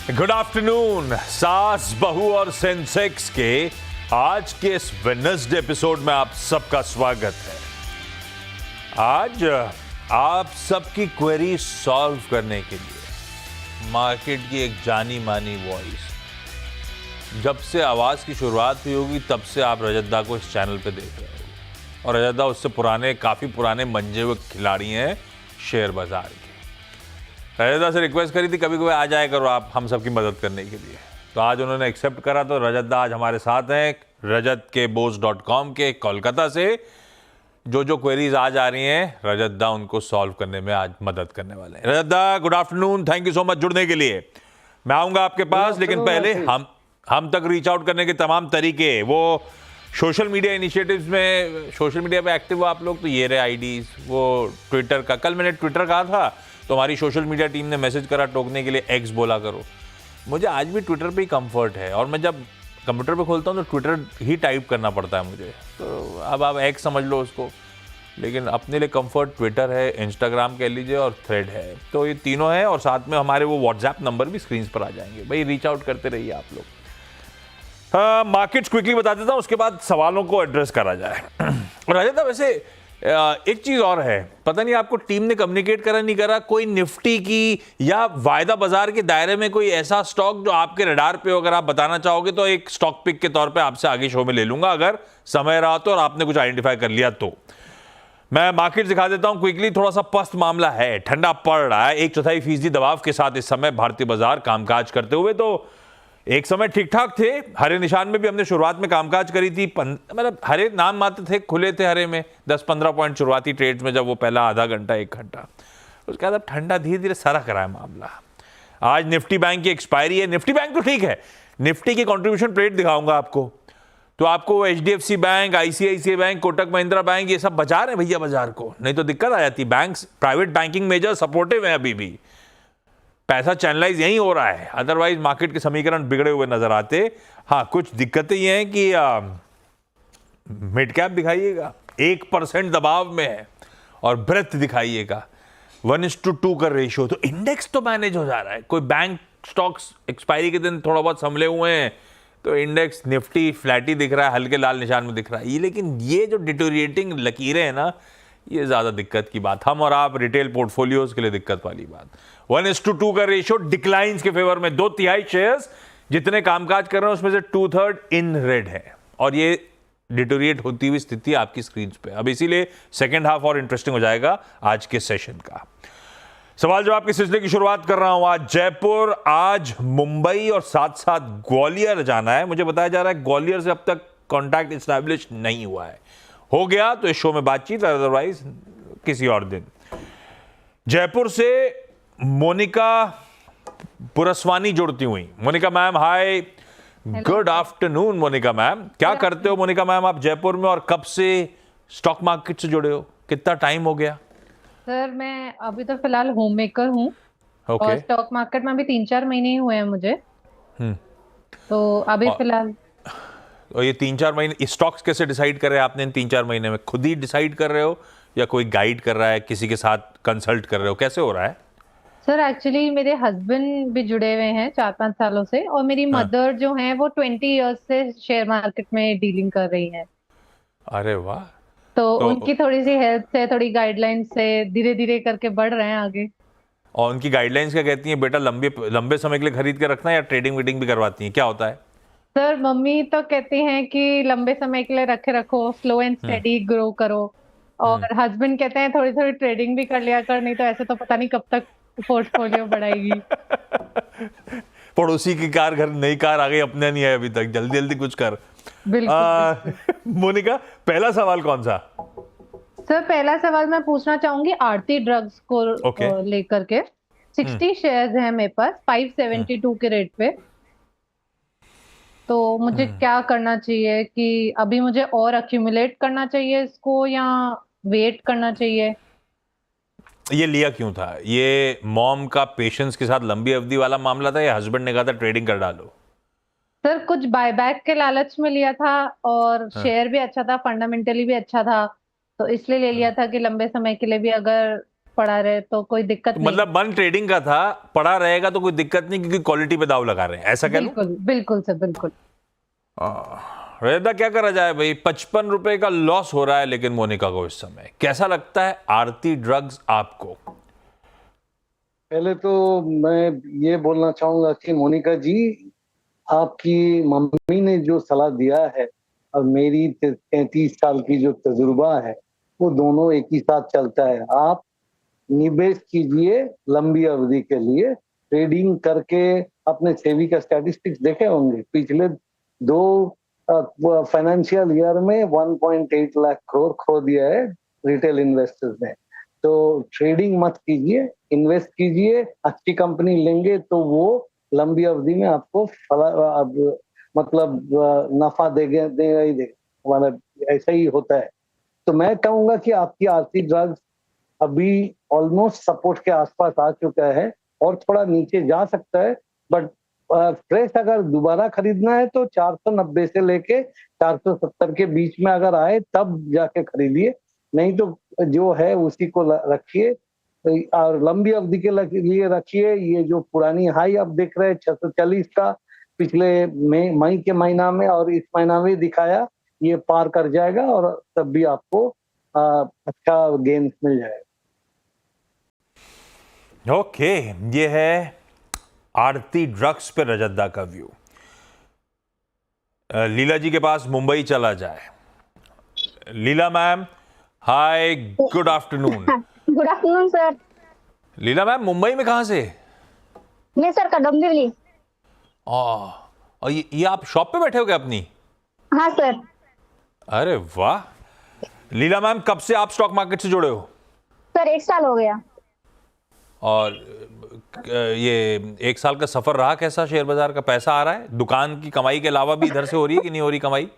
Good afternoon. सास बहू और सेंसेक्स के आज के इस वेडनेसडे एपिसोड में आप सबका स्वागत है। आज आप सबकी क्वेरी सॉल्व करने के लिए मार्केट की एक जानी मानी वॉइस, जब से आवाज की शुरुआत हुई होगी तब से आप रजत दा को इस चैनल पे देख रहे हो, और रजत दा उससे काफी पुराने मंजे हुए खिलाड़ी हैं शेयर बाजार के। रजत दा से रिक्वेस्ट करी थी कभी कभी आ जाया करो आप हम सबकी मदद करने के लिए, तो आज उन्होंने एक्सेप्ट करा। तो रजत दा आज हमारे साथ हैं रजत के बोस.com के कोलकाता से। जो क्वेरीज आज आ रही हैं रजत दा उनको सॉल्व करने में आज मदद करने वाले हैं। रजत दा good afternoon, thank you so much जुड़ने के लिए। मैं आऊंगा आपके पास, लेकिन पहले हम तक रीच आउट करने के तमाम तरीके, वो सोशल मीडिया इनिशिएटिव्स में, सोशल मीडिया पे एक्टिव हो आप लोग, तो ये रहे आईडीज। वो ट्विटर का, कल मैंने ट्विटर कहा था तो हमारी सोशल मीडिया टीम ने मैसेज करा टोकने के लिए एक्स बोला करो। मुझे आज भी ट्विटर पे ही कंफर्ट है, और मैं जब कंप्यूटर पे खोलता हूँ तो ट्विटर ही टाइप करना पड़ता है मुझे, तो अब आप एक्स समझ लो उसको, लेकिन अपने लिए कंफर्ट ट्विटर है, इंस्टाग्राम कह लीजिए और थ्रेड है। तो ये तीनों है, और साथ में हमारे वो व्हाट्सएप नंबर भी स्क्रीन पर आ जाएंगे। भाई रीच आउट करते रहिए आप लोग। मार्केट्स क्विकली बता देता हूँ, उसके बाद सवालों को एड्रेस करा जाए। और राजा, वैसे एक चीज और है, पता नहीं आपको टीम ने कम्युनिकेट करा नहीं करा, कोई निफ्टी की या वायदा बाजार के दायरे में कोई ऐसा स्टॉक जो आपके रडार पे हो, अगर आप बताना चाहोगे तो एक स्टॉक पिक के तौर पे आपसे आगे शो में ले लूंगा, अगर समय रहा तो और आपने कुछ आइडेंटिफाई कर लिया तो। मैं मार्केट दिखा देता हूं क्विकली। थोड़ा सा पस्त मामला है, ठंडा पड़ रहा है 1/4% दबाव के साथ इस समय भारतीय बाजार कामकाज करते हुए। तो एक समय ठीक ठाक थे, हरे निशान में भी हमने शुरुआत में कामकाज करी थी, मतलब हरे नाम मात्र थे, खुले थे हरे में 10-15 पॉइंट शुरुआती ट्रेड्स में, जब वो पहला आधा घंटा 1 घंटा, उसके बाद अब ठंडा धीरे धीरे सरक रहा है मामला। आज निफ्टी बैंक की एक्सपायरी है। निफ्टी बैंक तो ठीक है, निफ्टी की कंट्रीब्यूशन प्लेट दिखाऊंगा आपको, तो आपको HDFC bank, ICICI bank, Kotak Mahindra bank, ये सब बचा रहे हैं भैया बाजार को, नहीं तो दिक्कत आ जाती। Banks, private banking major supportive है, अभी भी पैसा चैनलाइज यही हो रहा है, अदरवाइज मार्केट के समीकरण बिगड़े हुए नजर आते। हाँ, कुछ दिक्कतें ये हैं कि मिड कैप दिखाइएगा 1% दबाव में है, और ब्रेथ दिखाइएगा 1:2 का रेशियो, तो इंडेक्स तो मैनेज हो जा रहा है। कोई बैंक स्टॉक्स एक्सपायरी के दिन थोड़ा बहुत संभले हुए हैं, तो इंडेक्स निफ्टी फ्लैटी दिख रहा है, हल्के लाल निशान में दिख रहा है। ये लेकिन ये जो डिटोरिएटिंग लकीरें हैं ना, ये ज्यादा दिक्कत की बात, हम और आप रिटेल पोर्टफोलियोज के लिए दिक्कत वाली बात। 1:2 का रेशियो डिक्लाइंस के फेवर में, 2/3 शेयर्स जितने कामकाज कर रहे हैं उसमें से 2/3 इन रेड है, और ये डिटोरिएट होती हुई स्थिति आपकी स्क्रीन पे। अब इसीलिए सेकेंड हाफ और इंटरेस्टिंग हो जाएगा आज के सेशन का। सवाल जवाब के सिलसिले की शुरुआत कर रहा हूं। आज जयपुर, आज मुंबई और साथ साथ ग्वालियर जाना है। मुझे बताया जा रहा है ग्वालियर से अब तक कॉन्टैक्ट एस्टैब्लिश नहीं हुआ है, हो गया तो इस शो में बातचीत, अदरवाइज किसी और दिन। जयपुर से मोनिका पुरस्वानी जुड़ती हुई। Monica ma'am hi, good afternoon Monica ma'am. क्या करते हो मोनिका मैम आप जयपुर में, और कब से स्टॉक मार्केट से जुड़े हो, कितना टाइम हो गया? सर मैं अभी तो फिलहाल होम मेकर हूँ, और स्टॉक मार्केट में अभी 3-4 महीने ही हुए हैं मुझे। तो अभी फिलहाल। और ये 3-4 महीने स्टॉक्स कैसे डिसाइड कर रहे हैं आपने? इन 3-4 महीने में खुद ही डिसाइड कर रहे हो या कोई गाइड कर रहा है, किसी के साथ कंसल्ट कर रहे हो, कैसे हो रहा है? सर एक्चुअली मेरे हस्बैंड भी जुड़े हुए हैं 4-5 सालों से, और मेरी मदर जो हैं वो 20 इयर्स से शेयर मार्केट में डीलिंग कर रही हैं। अरे वाह। तो उनकी थोड़ी सी हेल्प से, थोड़ी गाइडलाइन से धीरे धीरे करके बढ़ रहे हैं आगे। और उनकी गाइडलाइंस क्या कहती हैं? बेटा लंबे समय के लिए खरीद के रखना, या ट्रेडिंग वीडिंग भी करवाती हैं, क्या होता है? सर मम्मी तो कहती हैं कि लंबे समय के लिए रखो, स्लो एंड स्टेडी ग्रो करो, और हस्बैंड कहते हैं थोड़ी थोड़ी ट्रेडिंग भी कर लिया कर, नहीं तो ऐसे तो पता नहीं कब तक पोर्टफोलियो बढ़ाएगी। पड़ोसी की कार घर, नई कार आ गई, अपने नहीं है अभी तक, जल्दी जल्दी कुछ कर। बिल्कुल। मोनिका, पहला सवाल कौन सा? सर पहला सवाल मैं पूछना चाहूंगी आरती ड्रग्स को लेकर के। 60 शेयर्स हैं मेरे पास 572 के रेट पे। तो मुझे क्या करना चाहिए, कि अभी मुझे और अक्यूमुलेट करना चाहिए इसको, या वेट करना चाहिए? ये लिया क्यों था? ये मॉम का पेशेंस के साथ लंबी अवधि वाला मामला था, या हस्बैंड ने कहा था ट्रेडिंग कर डालो? सर कुछ बायबैक के लालच में लिया था, और शेयर भी अच्छा था, फंडामेंटली भी अच्छा था, तो इसलिए ले लिया था कि लंबे समय के लिए भी अगर पड़ा रहे तो कोई दिक्कत तो नहीं। मतलब मन ट्रेडिंग का था, पड़ा रहेगा तो कोई दिक्कत नहीं क्योंकि क्वालिटी पे दाव लगा रहे हैं, ऐसा कह लूं? बिल्कुल बिल्कुल सर, बिल्कुल। रेदा, क्या करा जाए भाई, 55 रुपए का लॉस हो रहा है लेकिन मोनिका को इस समय कैसा लगता है आरती ड्रग्स आपको? पहले तो मैं ये बोलना चाहूंगा कि मोनिका जी, आपकी मम्मी ने जो सलाह दिया है और मेरी 33 साल की जो तजुर्बा है, वो दोनों एक ही साथ चलता है। आप निवेश कीजिए लंबी अवधि के लिए, ट्रेडिंग करके अपने सेवी का स्टैटिस्टिक्स देखे होंगे, पिछले दो फाइनेंशियल ईयर में 1.8 लाख करोड़ खो दिया है रिटेल इन्वेस्टर्स ने। तो ट्रेडिंग मत कीजिए, इन्वेस्ट कीजिए, अच्छी कंपनी लेंगे तो वो लंबी अवधि में आपको मतलब नफा देगा ही देगा, मतलब ऐसा ही होता है। तो मैं कहूंगा कि आपकी आरती ड्रग्स अभी ऑलमोस्ट सपोर्ट के आसपास आ चुका है और थोड़ा नीचे जा सकता है, बट फ्रेश अगर दोबारा खरीदना है तो 490 से लेके 470 के बीच में अगर आए तब जाके खरीदिए, नहीं तो जो है उसी को रखिए और लंबी अवधि के लिए रखिए। ये जो पुरानी हाई आप देख रहे हैं 640 का, पिछले मई के महीना में और इस महीना में दिखाया, ये पार कर जाएगा और तब भी आपको अच्छा गेन मिल जाएगा। ओके, ये है आरती ड्रग्स पे रजतदा का व्यू। लीला जी के पास मुंबई चला जाए। Leela ma'am, hi, good afternoon. Good afternoon sir. Leela ma'am, Mumbai में कहां से? मैं सर का डोंबिवली। और ये आप शॉप पे बैठे हो क्या अपनी? हाँ सर। अरे वाह। लीला मैम, कब से आप स्टॉक मार्केट से जुड़े हो? सर 1 साल हो गया। और ये 1 साल का सफर रहा कैसा? शेयर बाजार का पैसा आ रहा है? दुकान की कमाई के अलावा भी इधर से हो रही है कि नहीं हो रही कमाई?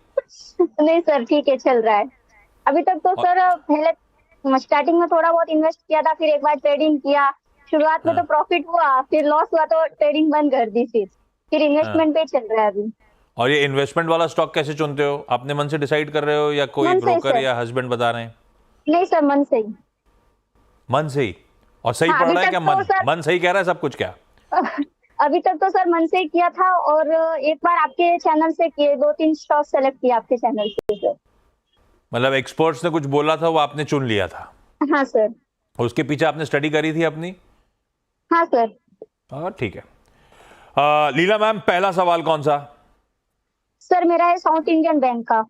नहीं सर, ठीक है, चल रहा है अभी तक तो। सर पहले स्टार्टिंग में थोड़ा बहुत इन्वेस्ट किया था, फिर एक बार ट्रेडिंग किया। शुरुआत में तो प्रॉफिट हुआ, फिर लॉस हुआ तो ट्रेडिंग बंद कर दी। फिर इन्वेस्टमेंट पे चल रहा है अभी। और ये इन्वेस्टमेंट वाला स्टॉक कैसे चुनते हो? अपने मन से डिसाइड कर रहे हो या कोई ब्रोकर या हस्बैंड बता रहे हैं? नहीं सर, मन से ही। मन से ही? और सही हाँ, पड़ रहा है क्या? तो मन सही कह रहा है सब कुछ क्या? अभी तक तो सर मन से ही किया था और एक बार आपके चैनल से किए, 2-3 स्टॉक सेलेक्ट किया आपके चैनल से सर। मतलब एक्सपर्ट्स ने कुछ बोला था वो आपने चुन लिया था? हाँ सर। उसके पीछे आपने स्टडी करी थी अपनी? हाँ सर। हाँ, ठीक है। लीला मैम, पहला सवाल कौन सा? सर मेरा है साउथ इंडियन बैंक का।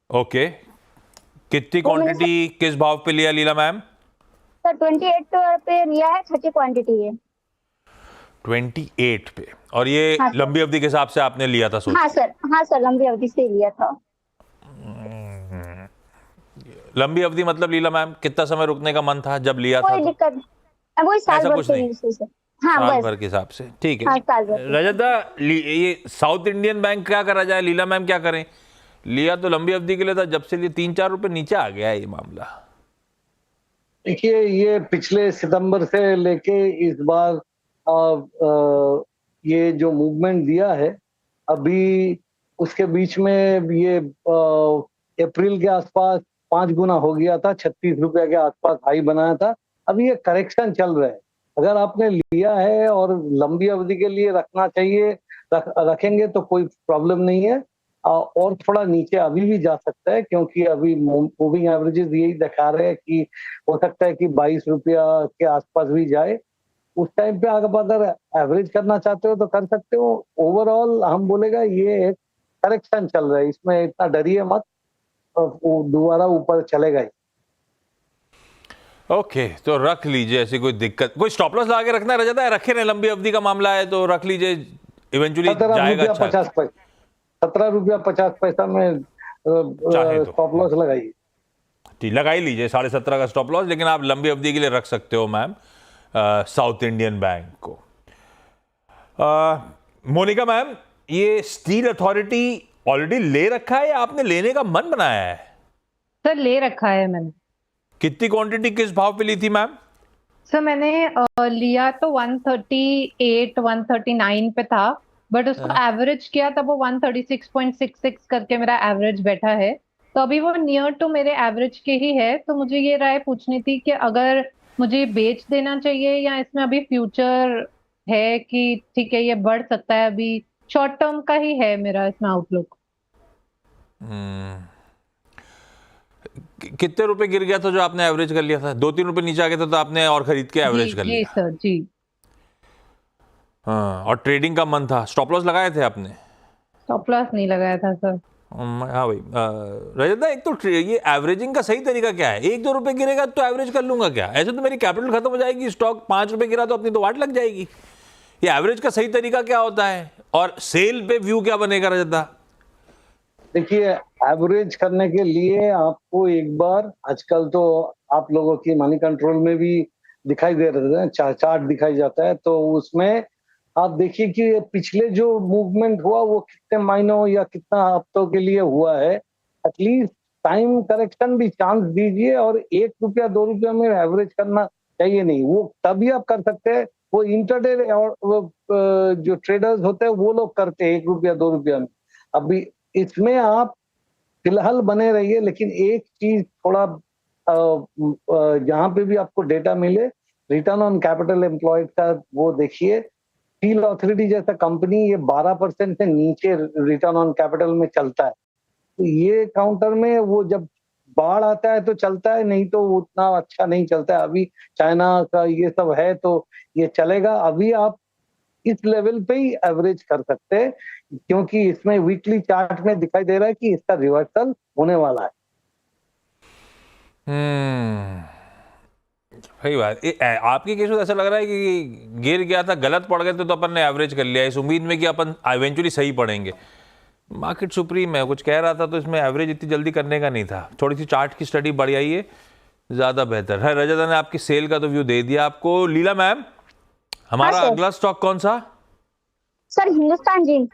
ओके, कितनी क्वांटिटी किस भाव पे लिया लीला मैम? सर 28 पे लिया है, 30 क्वांटिटी है। 28 पे। और ये हाँ लंबी अवधि के हिसाब से आपने लिया था? सोच। हाँ सर, हाँ सर, लंबी अवधि से लिया था। लंबी अवधि मतलब लीला मैम कितना समय रुकने का मन था जब लिया था? कोई दिक्कत, वही साल भर के हिसाब से। हाँ, साल बस भर के हिसाब से, ठीक है। हाँ, साल भर के। रजता, ये साउथ इंडियन बैंक क्या करा जाए? लीला मैम क्या करें? लिया तो लंबी अवधि के लिए था, जब से लिए 3-4 रुपए नीचे आ गया है ये मामला। देखिए, ये पिछले सितंबर से लेके इस बार ये जो मूवमेंट दिया है, अभी उसके बीच में ये अप्रैल के आसपास 5 गुना हो गया था, 36 रुपए के आसपास हाई बनाया था। अभी ये करेक्शन चल रहा है। अगर आपने लिया है और लंबी अवधि के लिए रखना चाहिए, रखेंगे तो कोई प्रॉब्लम नहीं है। और थोड़ा नीचे अभी भी जा सकता है, क्योंकि अभी मूविंग एवरेजेस यही दिखा रहे हैं कि हो सकता है कि 22 रुपया के आसपास भी जाए। उस टाइम पे अगर एवरेज करना चाहते हो तो कर सकते हो। ओवरऑल हम बोलेगा ये एक करेक्शन चल रहा है, इसमें इतना डरिए मत, वो दोबारा ऊपर चलेगा ही। ओके, तो रख लीजिए, ऐसी कोई दिक्कत, कोई स्टॉप लॉस लगा के रखना रह जाता है? रखे नहीं, लंबी अवधि का मामला है तो रख लीजिए, इवेंचुअली जाएगा। 17 रुपया 50 पैसा में स्टॉप लॉस लगाइए। ठीक, लगा ही लीजिए 17.5 का स्टॉप लॉस, लेकिन आप लंबी अवधि के लिए रख सकते हो मैम साउथ इंडियन बैंक को। मोनिका मैम, ये स्टील अथॉरिटी ऑलरेडी ले रखा है या आपने लेने का मन बनाया है? सर ले रखा है मैंने। कितनी क्वांटिटी किस भाव पे ली थी मैम? सर मैंने लिया तो 138 139 पे था, बट उसको एवरेज किया तब वो 136.66 करके मेरा एवरेज बैठा है। तो अभी वो नियर टू मेरे एवरेज के ही है। तो मुझे ये राय पूछनी थी कि अगर मुझे बेच देना चाहिए या इसमें अभी फ्यूचर है कि ठीक है ये बढ़ सकता है, अभी शॉर्ट टर्म का ही है मेरा इसमें आउटलुक। कितने रुपए गिर गया था जो आपने एवरेज कर लिया था? 2-3 रुपए नीचे आ गया था तो आपने और खरीद के एवरेज कर जी लिया? सर जी। हाँ, और ट्रेडिंग का मन था, स्टॉप लॉस लगाए थे आपने? स्टॉप लॉस नहीं लगाया था सर। हाँ भाई, रजत एक तो ये एवरेजिंग का सही तरीका क्या है? 1-2 रुपए गिरेगा तो एवरेज कर लूंगा क्या? ऐसे तो मेरी कैपिटल खत्म हो जाएगी, स्टॉक 5 रुपए गिरा तो अपनी तो वाट लग जाएगी। ये एवरेज का सही तरीका क्या होता है और सेल पे व्यू क्या बनेगा रजत? देखिए, एवरेज करने के लिए आपको एक बार, आजकल तो आप लोगों की मनी कंट्रोल में भी दिखाई दे रहे हैं, चार्ट दिखाई जाता है, तो उसमें आप देखिए कि पिछले जो मूवमेंट हुआ वो कितने महीनों या कितना हफ्तों के लिए हुआ है। एटलीस्ट टाइम करेक्शन भी चांस दीजिए, और 1 रुपया 2 रुपया में एवरेज करना चाहिए नहीं। वो तभी आप कर सकते हैं, वो इंटरडे और जो ट्रेडर्स होते हैं वो लोग करते हैं 1 रुपया 2 रुपया में। अभी इसमें आप फिलहाल बने रहिए, लेकिन एक चीज थोड़ा जहां पे भी आपको डेटा मिले, रिटर्न ऑन कैपिटल एम्प्लॉयड का वो देखिए। स्टील अथॉरिटी जैसा कंपनी ये 12% से नीचे रिटर्न ऑन कैपिटल में चलता है, तो ये काउंटर में वो जब बाढ़ आता है तो चलता है, नहीं तो उतना अच्छा नहीं चलता है। अभी चाइना का ये सब है तो ये चलेगा। अभी आप इस लेवल पे ही एवरेज कर सकते हैं, क्योंकि इसमें वीकली चार्ट में दिखाई दे रहा है कि इसका रिवर्सल होने वाला है। सही बात। आपके केस में ऐसा लग रहा है कि गिर गया था, गलत पड़ गए थे तो अपन ने एवरेज कर लिया इस उम्मीद में कि अपन इवेंचुअली सही पड़ेंगे। मार्केट सुप्रीम है, कुछ कह रहा था तो इसमें एवरेज इतनी जल्दी करने का नहीं था। थोड़ी सी चार्ट की स्टडी बढ़ आई है, ज्यादा बेहतर है। रजत ने आपकी सेल का तो व्यू दे दिया आपको। लीला मैम, हमारा हाँ, अगला स्टॉक कौन सा? Sir Hindustan zinc.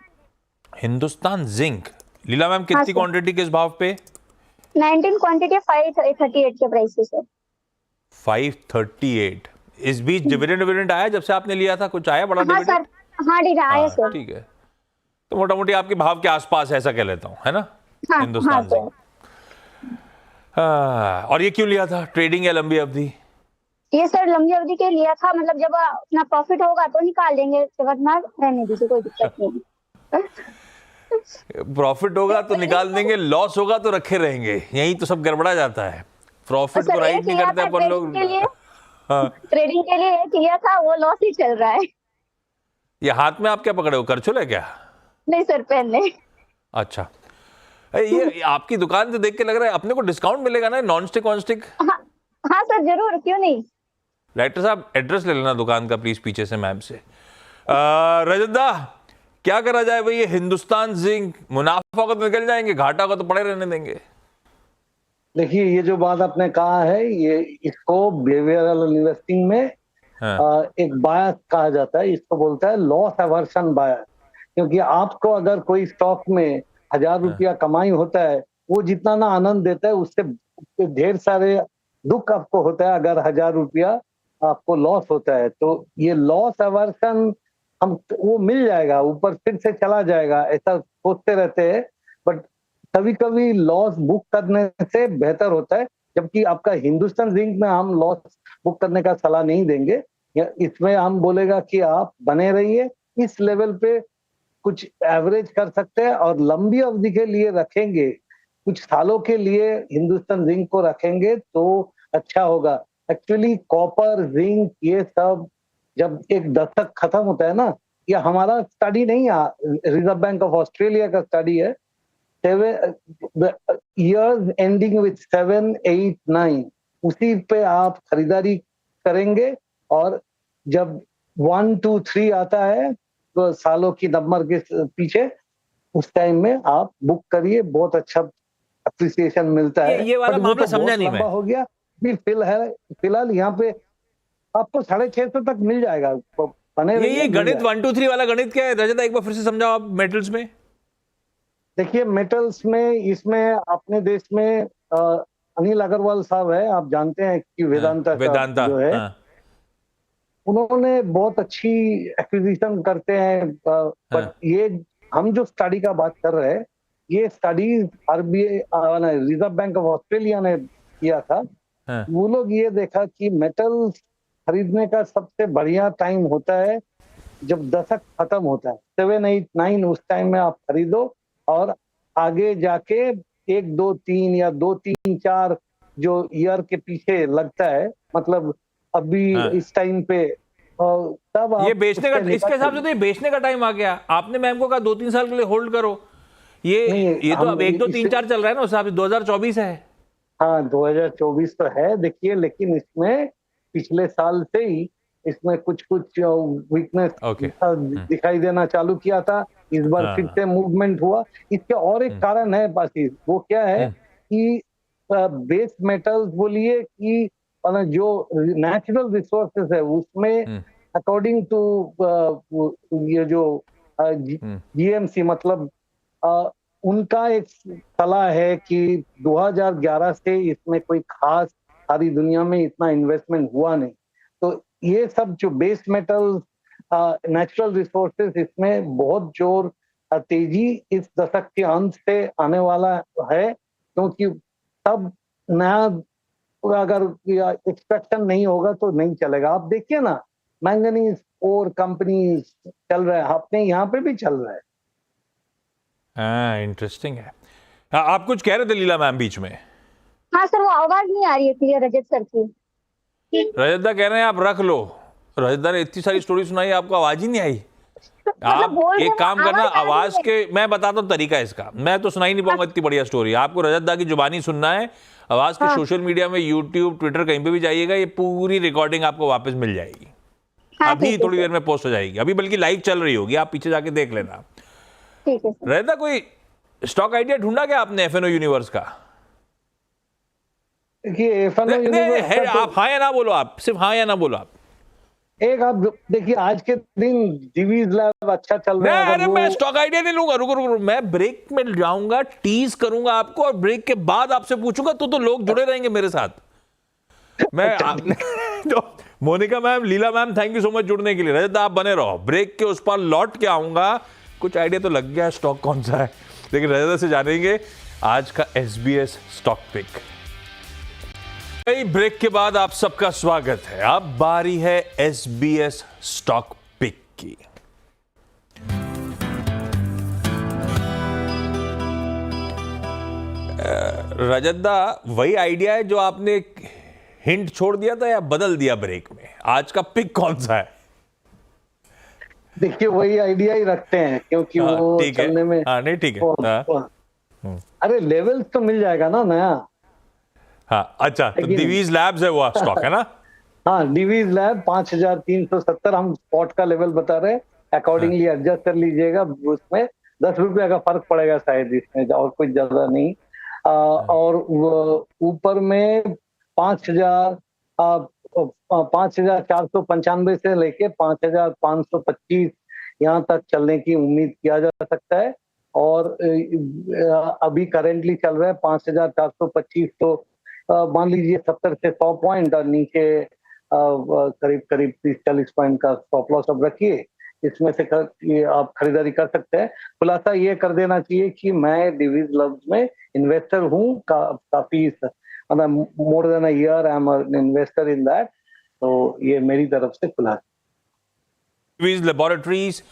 Hindustan zinc. Leela ma'am, कितनी सर। क्वांटिटी किस भाव पे? 19 क्वांटिटी 538 के प्राइस से सर। 538। इस बीच डिविडेंड डिविडेंड आया जब से आपने लिया था? कुछ आया बड़ा हाँ डिविडेंड? सर, हाँ ठीक आया सर। ठीक है, तो मोटा मोटी आपके भाव के आसपास है, ऐसा कह लेता हूं, है ना? हाँ, हिंदुस्तान हाँ जिंक। और ये क्यों लिया था? ट्रेडिंग या लंबी अवधि? ये सर लंबी अवधि के लिया था, मतलब जब अपना प्रॉफिट होगा तो निकाल देंगे, उसके बाद ना रहने दीजिए, कोई दिक्कत नहीं। प्रॉफिट होगा तो निकाल देंगे, लॉस होगा तो रखे रहेंगे, यही तो सब गड़बड़ा जाता है। प्रॉफिट तो राइट नहीं करते अपन लोग। ट्रेडिंग के लिए एक लिया था, वो लॉस ही चल रहा है। ये हाथ में आप क्या पकड़े हो, करछुल है क्या? नहीं सर, पेन नहीं। अच्छा, ये आपकी दुकान से देख के लग रहा है अपने को डिस्काउंट मिलेगा ना, नॉन स्टिक ऑन स्टिक? हाँ सर जरूर, क्यों नहीं। राइटर साहब, एड्रेस ले लेना दुकान का प्लीज पीछे से मैम से। रजत, क्या करा जाए भाई? ये हिंदुस्तान जिंक, मुनाफा होगा तो निकल जाएंगे, घाटा होगा तो पड़े रहने देंगे। देखिए, ये जो बात आपने कहा है, ये इसको बिहेवियरल इन्वेस्टिंग में एक बायस कहा जाता है। इसको बोलता है लॉस एवर्शन बायस। क्योंकि आपको अगर कोई स्टॉक में 1000 रुपया कमाई होता है, वो जितना ना आनंद देता है, उससे ढेर सारे दुख आपको होता है अगर 1000 रुपया आपको लॉस होता है। तो ये लॉस एवर्शन वो मिल जाएगा, ऊपर फिर से चला जाएगा, ऐसा सोचते रहते हैं। बट कभी कभी लॉस बुक करने से बेहतर होता है, जबकि आपका हिंदुस्तान जिंक में हम लॉस बुक करने का सलाह नहीं देंगे। इसमें हम बोलेगा कि आप बने रहिए इस लेवल पे, कुछ एवरेज कर सकते हैं और लंबी अवधि के लिए रखेंगे, कुछ सालों के लिए हिंदुस्तान जिंक को रखेंगे तो अच्छा होगा। एक्चुअली कॉपर, जिंक, ये सब जब एक दशक खत्म होता है ना, ये हमारा स्टडी नहीं है, रिजर्व बैंक ऑफ ऑस्ट्रेलिया का स्टडी है, years ending with 7, 8, 9, उसी पे आप खरीदारी करेंगे। और जब 1, 2, 3 आता है तो सालों की नंबर के पीछे, उस टाइम में आप बुक करिए, बहुत अच्छा अप्रिसिएशन मिलता है। ये वाला मामला समझा नहीं मैं। हो गया फिलहाल यहाँ पे आपको 650 तक मिल जाएगा। ये गणित 1, 2, 3 वाला गणित क्या है रजत? एक बार फिर से समझाओ आप। मेटल्स में देखिए, मेटल्स में इसमें अपने देश में अनिल अग्रवाल साहब है, आप जानते हैं कि वेदांता जो है, उन्होंने बहुत अच्छी एक्विजिशन करते हैं। बट ये हम जो स्टडी का बात कर रहे हैं, ये study RBI, reserve bank of Australia ने किया था। हाँ। वो लोग ये देखा कि मेटल खरीदने का सबसे बढ़िया टाइम होता है जब दशक खत्म होता है, 7, 8, 9, उस टाइम में आप खरीदो और आगे जाके 1, 2, 3 या 2, 3, 4 जो ईयर के पीछे लगता है, मतलब अभी हाँ। इस टाइम पे तब आप ये बेचने का, उससे इसके हिसाब से निकाल- तो ये बेचने का टाइम आ गया। आपने मैम को कहा 2-3 साल के लिए होल्ड करो, नहीं, ये तो हम अब 1, 2, 3, इसे- 4 चल रहा है ना, उस हिसाब से 2024 है। हाँ 2024 तो है देखिए, लेकिन इसमें पिछले साल से ही इसमें कुछ कुछ वीकनेस ओके। दिखाई देना चालू किया था। इस बार हाँ। फिर से मूवमेंट हुआ। इसके और एक कारण है बाकी, वो क्या है कि बेस मेटल्स बोलिए कि जो नेचुरल रिसोर्सेज है उसमें अकॉर्डिंग टू ये जो जीएमसी मतलब उनका एक सलाह है कि 2011 से इसमें कोई खास सारी दुनिया में इतना इन्वेस्टमेंट हुआ नहीं, तो ये सब जो बेस मेटल्स नेचुरल रिसोर्सेज इसमें बहुत जोर तेजी इस दशक के अंत से आने वाला है, क्योंकि तब नया अगर एक्सट्रैक्शन नहीं होगा तो नहीं चलेगा। आप देखिए ना, मैंगनीज और कंपनीज चल रहा है, अपने यहाँ पे भी चल रहा है। हाँ, इंटरेस्टिंग है। हाँ, आप कुछ कह रहे थे लीला मैम बीच में। हाँ सर, वो आवाज नहीं आ रही है क्लियर रजत सर की। रजतदा कह रहे हैं आप रख लो। रजतदा ने इतनी सारी स्टोरी सुनाई, आपको आवाज ही नहीं आई। आप बोल रहे एक हो, काम करना, आवाज आ रही आवाज है। के मैं बताता हूँ तरीका इसका, मैं तो सुनाई नहीं पाऊंगा इतनी बढ़िया स्टोरी। आपको रजतदा की जुबानी सुनना है, आवाज के सोशल मीडिया में यूट्यूब ट्विटर कहीं पे भी जाइएगा, ये पूरी रिकॉर्डिंग आपको वापस मिल जाएगी। हाँ, अभी ठीक है थोड़ी देर में पोस्ट हो जाएगी, अभी बल्कि लाइव चल रही होगी, आप पीछे जाके देख लेना। ठीक है सर। रजतदा कोई स्टॉक आइडिया ढूंढा क्या आपने एफएनओ यूनिवर्स का? देखिए FNO यूनिवर्स का तो- आप हाँ या ना बोलो, आप सिर्फ हाँ या ना बोलो आप। एक आप देखिए आज के दिन डिवीज लैब अच्छा चल रहा है। अरे मैं स्टॉक आइडिया नहीं लूंगा, रुको रुको, मैं ब्रेक में जाऊंगा, टीज करूंगा आपको और ब्रेक के बाद आपसे पूछूंगा, तो लोग जुड़े रहेंगे मेरे साथ। मैं तो Monica ma'am, Leela ma'am, thank you so much जुड़ने के लिए। रजत आप बने रहो, ब्रेक के उस पर लौट के आऊंगा। कुछ आइडिया तो लग गया स्टॉक कौन सा है, लेकिन रजत से जानेंगे आज का SBS स्टॉक पिक। ब्रेक के बाद आप सबका स्वागत है। अब बारी है SBS स्टॉक पिक की। रजतदा, वही आइडिया है जो आपने हिंट छोड़ दिया था या बदल दिया ब्रेक में? आज का पिक कौन सा है? देखिए वही आइडिया ही रखते हैं, क्योंकि वो ठीक है। चलने में हाँ, नहीं ठीक है। अरे लेवल्स तो मिल जाएगा ना नया। हाँ, अच्छा, तो डिवीज लैब्स है वो स्टॉक है ना? हाँ, डिवीज लैब 5370 हम स्पॉट का लेवल बता रहे हैं, अकॉर्डिंगली एडजस्ट कर लीजिएगा। उसमें 10 रुपया का फर्क पड़ेगा शायद इसमें, और कुछ ज्यादा नहीं। और ऊपर में 5495 से लेके 5525 यहाँ तक चलने की उम्मीद किया जा सकता है। और अभी करेंटली चल रहा है 5425, तो मान लीजिए 70 से 100 पॉइंट, और नीचे करीब 30-40 पॉइंट का स्टॉप लॉस अब रखिए। इसमें से आप खरीदारी कर सकते हैं। खुलासा ये कर देना चाहिए कि मैं डिवीज लब्स में इन्वेस्टर हूँ, काफी मतलब more than a year I am an investor in that. तो ये मेरी तरफ से खुलासा। डिवीज लेबोरेटरीज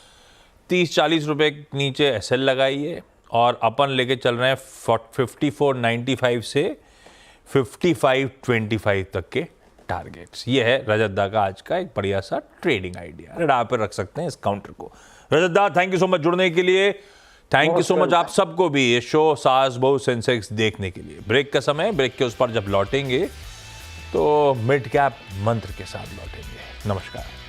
30-40 रुपए नीचे SL लगाइए, और अपन लेके चल रहे हैं 54.95 से 55.25 तक के टारगेट्स। ये है रजतदा का आज का एक बढ़िया सा ट्रेडिंग आइडिया। रडार पर रख सकते हैं इस काउंटर को। रजतदा, थैंक यू सो मच जुड़ने के लिए। थैंक यू सो मच आप सबको भी ये शो सास बहू सेंसेक्स देखने के लिए। ब्रेक का समय, ब्रेक के उस पर जब लौटेंगे तो मिड कैप मंत्र के साथ लौटेंगे। नमस्कार।